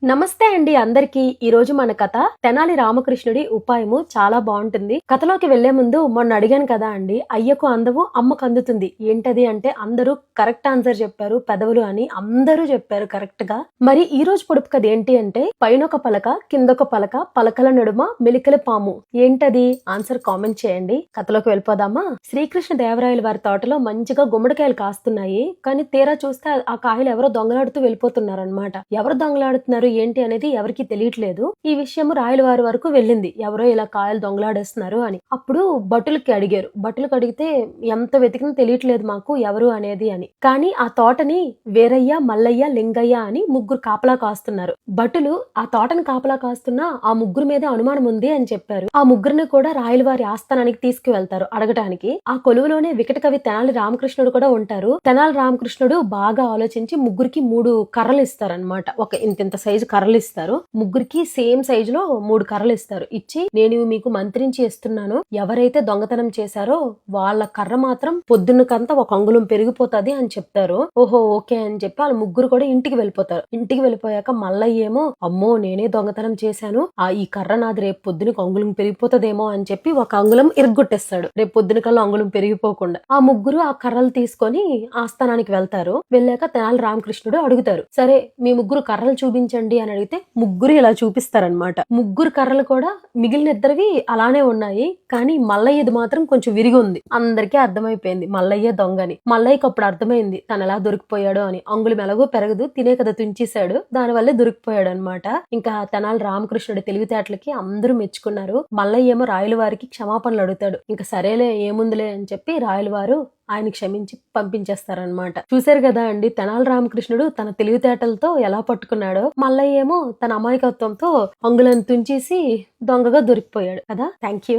నమస్తే అండి అందరికీ. ఈ రోజు మన కథ తెనాలి రామకృష్ణుడి ఉపాయము చాలా బాగుంటుంది. కథలోకి వెళ్లే ముందు మొన్న అడిగాను కదా అండి, అయ్యకు అందవు అమ్మకు అందుతుంది ఏంటది అంటే అందరూ కరెక్ట్ ఆన్సర్ చెప్పారు పెదవులు అని అందరూ చెప్పారు కరెక్ట్ గా. మరి ఈ రోజు పొడుపు కథ ఏంటి అంటే పైనొక పలక కిందొక పలక పలకల నడుమ మెలికల పాము. ఏంటది ఆన్సర్ కామెంట్ చేయండి. కథలోకి వెళ్ళిపోదామా. శ్రీకృష్ణ దేవరాయల వారి తోటలో మంచిగా గుమ్మడికాయలు కాస్తున్నాయి. కానీ తీరా చూస్తే ఆ కాయలు ఎవరో దొంగలాడుతూ వెళ్ళిపోతున్నారు అనమాట. ఎవరు దొంగలాడుతున్నారు ఏంటి అనేది ఎవరికి తెలియట్లేదు. ఈ విషయం రాయల వారి వరకు వెళ్ళింది, ఎవరో ఇలా కాయలు దొంగలాడేస్తున్నారు అని. అప్పుడు భటులకి అడిగారు. భటులకు అడిగితే ఎంత వెతికినా తెలియట్లేదు మాకు ఎవరు అనేది అని. కానీ ఆ తోటని వీరయ్య మల్లయ్య లింగయ్య అని ముగ్గురు కాపలా కాస్తున్నారు. భటులు ఆ తోటని కాపలా కాస్తున్నా ఆ ముగ్గురు మీద అనుమానం ఉంది అని చెప్పారు. ఆ ముగ్గురిని కూడా రాయల వారి ఆస్థానానికి తీసుకువెళ్తారు అడగటానికి. ఆ కొలువులోనే వికట కవి తెనాలి రామకృష్ణుడు కూడా ఉంటారు. తెనాలి రామకృష్ణుడు బాగా ఆలోచించి ముగ్గురికి 3 కర్రలు ఇస్తారనమాట. ఒక ఇంత సైజు కర్రలు ఇస్తారు. ముగ్గురికి సేమ్ సైజు లో 3 కర్రలు ఇస్తారు. ఇచ్చి నేను మీకు మంత్రించి ఇస్తున్నాను, ఎవరైతే దొంగతనం చేశారో వాళ్ళ కర్ర మాత్రం పొద్దున్నకంతా 1 అంగుళం పెరిగిపోతుంది అని చెప్తారు. ఓహో ఓకే అని చెప్పి వాళ్ళ ముగ్గురు కూడా ఇంటికి వెళ్ళిపోతారు. ఇంటికి వెళ్ళిపోయాక మల్లయ్య ఏమో అమ్మో నేనే దొంగతనం చేశాను, ఈ కర్ర నాది రేపు పొద్దునకి 1 అంగుళం పెరిగిపోతుందేమో అని చెప్పి 1 అంగుళం ఇరగొట్టేస్తాడు, రేపు పొద్దున కల్లా 1 అంగుళం పెరిగిపోకుండా. ఆ ముగ్గురు ఆ కర్రలు తీసుకొని ఆస్థానానికి వెళ్తారు. వెళ్ళాక తెనాలి రామకృష్ణుడు అడుగుతారు, సరే మీ ముగ్గురు కర్రలు చూపించండి అని అడిగితే ముగ్గురు ఇలా చూపిస్తారనమాట. ముగ్గురు కర్రలు కూడా మిగిలిన ఇద్దరివి అలానే ఉన్నాయి, కానీ మల్లయ్యది మాత్రం కొంచెం విరిగి ఉంది. అందరికీ అర్థమైపోయింది మల్లయ్య దొంగని. మల్లయ్యకి అప్పుడు అర్థమైంది తను ఎలా దొరికిపోయాడో అని. అంగుళం ఎలాగో పెరగదు, తినే కదా తుంచేశాడు, దాని వల్లే దొరికిపోయాడు అనమాట. ఇంకా తెనాలి రామకృష్ణుడి తెలివితేటలకి అందరూ మెచ్చుకున్నారు. మల్లయ్య ఏమో రాయల వారికి క్షమాపణలు అడుగుతాడు. ఇంకా సరేలే ఏముందిలే అని చెప్పి రాయల వారు ఆయన క్షమించి పంపించేస్తారనమాట. చూశారు కదా అండి తెనాలి రామకృష్ణుడు తన తెలివితేటలతో ఎలా పట్టుకున్నాడో. మల్లయ్య ఏమో తన అమాయకత్వంతో అంగుళం తుంచేసి దొంగగా దొరికిపోయాడు కదా. Thank you.